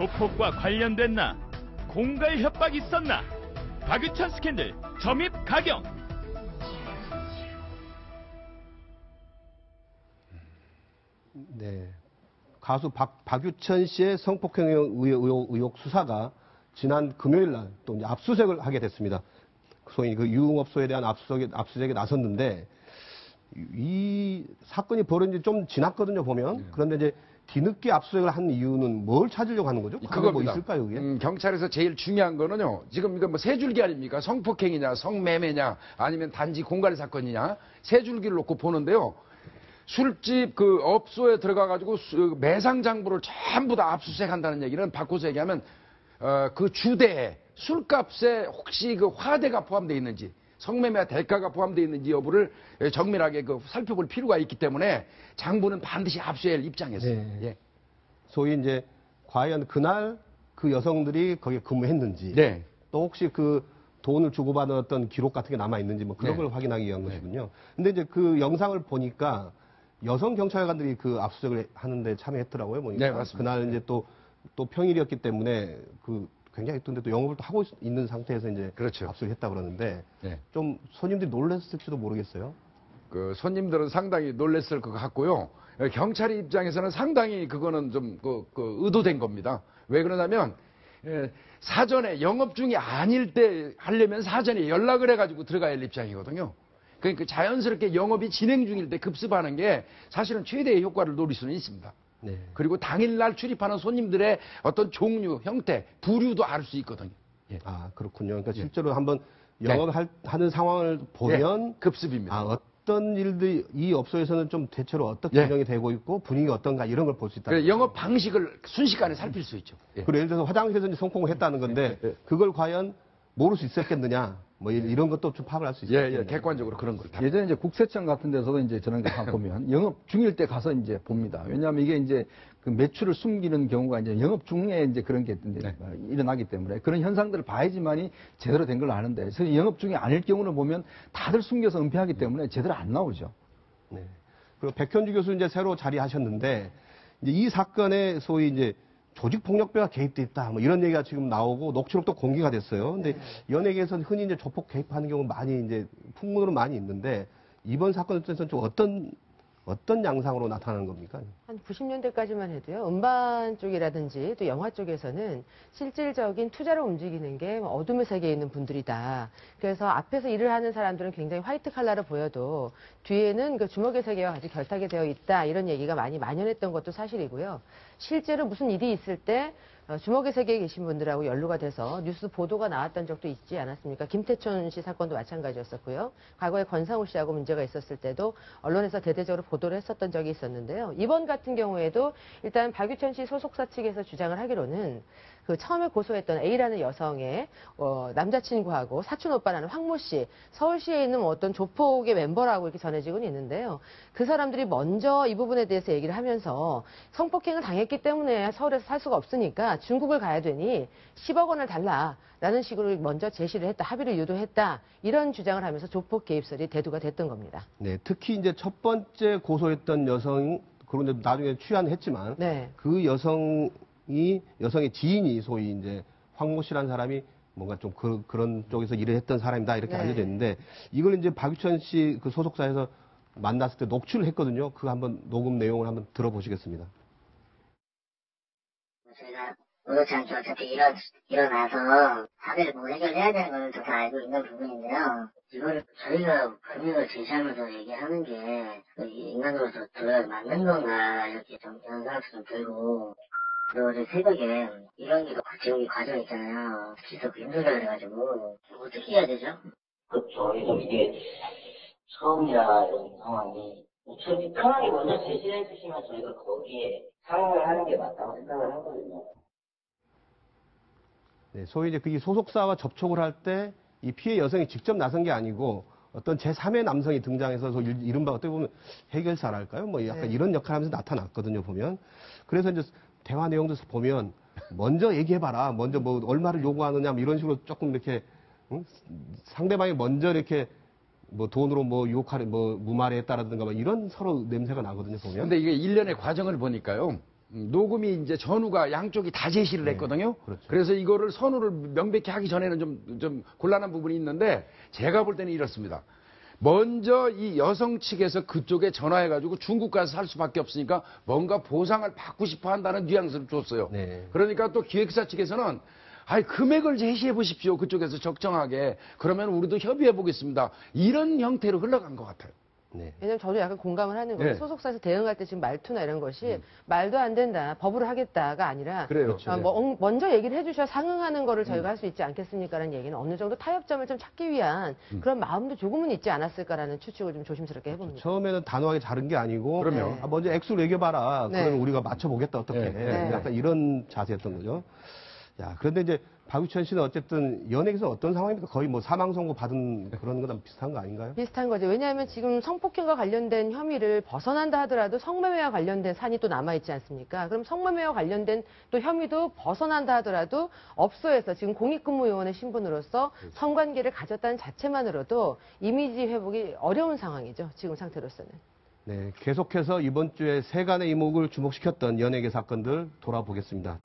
조폭과 관련됐나? 공갈 협박 있었나? 박유천 스캔들 점입 가경. 네, 가수 박유천 씨의 성폭행 의혹 수사가 지난 금요일 날 또 압수수색을 하게 됐습니다. 소위 그 유흥업소에 대한 압수수색에 나섰는데 이 사건이 벌어진 지 좀 지났거든요, 보면. 그런데 이제 뒤늦게 압수수색을 한 이유는 뭘 찾으려고 하는 거죠? 그거 뭐 있을까요, 그게? 경찰에서 제일 중요한 거는요. 지금 이거 뭐 세 줄기 아닙니까? 성폭행이냐, 성매매냐, 아니면 단지 공갈 사건이냐, 세 줄기를 놓고 보는데요. 술집 그 업소에 들어가가지고 매상 장부를 전부 다 압수수색한다는 얘기는 바꿔서 얘기하면 그 주대에 술값에 혹시 그 화대가 포함되어 있는지, 성매매 대가가 포함되어 있는지 여부를 정밀하게 그 살펴볼 필요가 있기 때문에 장부는 반드시 압수해야 할 입장이었어요. 네. 예. 소위 이제 과연 그날 그 여성들이 거기에 근무했는지, 네. 또 혹시 그 돈을 주고받았던 기록 같은 게 남아 있는지 뭐 그런 네. 걸 확인하기 위한 것이군요. 근데 이제 그 영상을 보니까 여성 경찰관들이 그 압수수색을 하는데 참여했더라고요. 보니까. 네, 맞습니다. 그날 이제 또 평일이었기 때문에 그 굉장히 근데 또 영업을 또 하고 있는 상태에서 이제 그렇죠. 압수를 했다 그러는데 네. 좀 손님들이 놀랐을지도 모르겠어요. 그 손님들은 상당히 놀랬을 것 같고요. 경찰 입장에서는 상당히 그거는 좀 의도된 겁니다. 왜 그러냐면 사전에 영업 중이 아닐 때 하려면 사전에 연락을 해가지고 들어가야 할 입장이거든요. 그러니까 자연스럽게 영업이 진행 중일 때 급습하는 게 사실은 최대의 효과를 노릴 수는 있습니다. 네. 그리고 당일날 출입하는 손님들의 어떤 종류, 형태, 부류도 알 수 있거든요. 예. 아, 그렇군요. 그러니까 실제로 한번 영업하는 상황을 보면 급습입니다. 아, 어떤 일들이 이 업소에서는 좀 대체로 어떻게 운영이 되고 있고 분위기가 어떤가 이런 걸 볼 수 있다. 영업 방식을 순식간에 살필 수 있죠. 예. 그리고 예를 들어서 화장실에서 이제 성폭행을 했다는 건데 그걸 과연 모를 수 있었겠느냐 뭐 이런 것도 좀 파악을 할 수 있어요. 예, 객관적으로 그런 걸. 예전에 이제 국세청 같은 데서도 이제 저런 거 보면 영업 중일 때 가서 이제 봅니다. 왜냐하면 이게 이제 그 매출을 숨기는 경우가 이제 영업 중에 이제 그런 게 이제 일어나기 때문에 그런 현상들을 봐야지만이 제대로 된 걸 아는데 그래서 영업 중이 아닐 경우는 보면 다들 숨겨서 은폐하기 때문에 제대로 안 나오죠. 네. 그리고 백현주 교수 이제 새로 자리하셨는데 이제 이 사건에 소위 이제 조직폭력배가 개입돼 있다, 뭐 이런 얘기가 지금 나오고 녹취록도 공개가 됐어요. 근데 연예계에서는 흔히 이제 조폭 개입하는 경우 많이 이제 풍문으로 많이 있는데 이번 사건에서는 좀 어떤 양상으로 나타나는 겁니까? 한 90년대까지만 해도요, 음반 쪽이라든지 또 영화 쪽에서는 실질적인 투자로 움직이는 게 어둠의 세계에 있는 분들이다. 그래서 앞에서 일을 하는 사람들은 굉장히 화이트 칼라로 보여도 뒤에는 그 주먹의 세계와 같이 결탁이 되어 있다. 이런 얘기가 많이 만연했던 것도 사실이고요. 실제로 무슨 일이 있을 때 주먹의 세계에 계신 분들하고 연루가 돼서 뉴스 보도가 나왔던 적도 있지 않았습니까? 김태촌 씨 사건도 마찬가지였었고요. 과거에 권상우 씨하고 문제가 있었을 때도 언론에서 대대적으로 보도를 했었던 적이 있었는데요. 이번 같은 경우에도 일단 박유천 씨 소속사 측에서 주장을 하기로는 그 처음에 고소했던 A라는 여성의 남자친구하고 사촌 오빠라는 황모 씨, 서울시에 있는 어떤 조폭의 멤버라고 이렇게 전해지고는 있는데요. 그 사람들이 먼저 이 부분에 대해서 얘기를 하면서 성폭행을 당했기 때문에 서울에서 살 수가 없으니까 중국을 가야 되니 10억 원을 달라라는 식으로 먼저 제시를 했다, 합의를 유도했다, 이런 주장을 하면서 조폭 개입설이 대두가 됐던 겁니다. 네, 특히 이제 첫 번째 고소했던 여성, 그런데 나중에 취한했지만 그 여성의 지인이 소위 이제 황모 씨라는 사람이 뭔가 좀 그런 쪽에서 일을 했던 사람이다 이렇게 알려져 있는데 이걸 이제 박유천 씨 그 소속사에서 만났을 때 녹취를 했거든요. 그 한번 녹음 내용을 한번 들어보시겠습니다. 저희가 의도치 않게 어차피 일어나서 사회를 뭐 해결해야 되는 거는 다 알고 있는 부분인데요. 이거를 저희가 금융을 제시하면서 얘기하는 게 인간으로서 들어야 맞는 건가 이렇게 좀 이런 생각도 좀 들고, 그리고 어제 새벽에 이런 게 지금 과정 있잖아요. 기서 힘들다 그래가지고 어떻게 해야 되죠? 그렇죠. 이게 처음이라 이런 상황이 저희 편하게 먼저 제시해 주시면 저희가 거기에 상응을 하는 게 맞다고 생각을 하거든요. 네, 소위 이제 그 소속사와 접촉을 할 때 이 피해 여성이 직접 나선 게 아니고 어떤 제3의 남성이 등장해서 이른바 어떻게 보면 해결사랄까요? 뭐 약간 이런 역할을 하면서 나타났거든요, 보면. 그래서 이제 대화 내용도 보면 먼저 얘기해봐라. 먼저 뭐 얼마를 요구하느냐 뭐 이런 식으로 조금 이렇게 상대방이 먼저 이렇게 뭐 돈으로 뭐 유혹하는 뭐 무마를 했다라든가 뭐 이런 서로 냄새가 나거든요, 보면. 근데 이게 일련의 과정을 보니까요. 녹음이 이제 전후가 양쪽이 다 제시를 했거든요. 그렇죠. 그래서 이거를 선후를 명백히 하기 전에는 좀 곤란한 부분이 있는데 제가 볼 때는 이렇습니다. 먼저 이 여성 측에서 그쪽에 전화해가지고 중국 가서 살 수밖에 없으니까 뭔가 보상을 받고 싶어 한다는 뉘앙스를 줬어요. 네. 그러니까 또 기획사 측에서는 아이, 금액을 제시해 보십시오. 그쪽에서 적정하게. 그러면 우리도 협의해 보겠습니다. 이런 형태로 흘러간 것 같아요. 네. 왜냐면 저도 약간 공감을 하는 거예요. 네. 소속사에서 대응할 때 지금 말투나 이런 것이 말도 안 된다, 법으로 하겠다가 아니라 그래요. 먼저 얘기를 해주셔야 상응하는 거를 저희가 할 수 있지 않겠습니까라는 얘기는 어느 정도 타협점을 좀 찾기 위한 그런 마음도 조금은 있지 않았을까라는 추측을 좀 조심스럽게 해봅니다. 처음에는 단호하게 자른 게 아니고 그럼요. 먼저 액수를 얘기해봐라. 네. 그러면 우리가 맞춰보겠다 어떻게. 네. 약간 이런 자세였던 거죠. 야, 그런데 이제 박유천 씨는 어쨌든 연예계에서 어떤 상황입니까? 거의 뭐 사망 선고 받은 그런 거랑 비슷한 거 아닌가요? 비슷한 거죠. 왜냐하면 지금 성폭행과 관련된 혐의를 벗어난다 하더라도 성매매와 관련된 산이 또 남아있지 않습니까? 그럼 성매매와 관련된 또 혐의도 벗어난다 하더라도 업소에서 지금 공익근무요원의 신분으로서 성관계를 가졌다는 자체만으로도 이미지 회복이 어려운 상황이죠. 지금 상태로서는. 네, 계속해서 이번 주에 세간의 이목을 주목시켰던 연예계 사건들 돌아보겠습니다.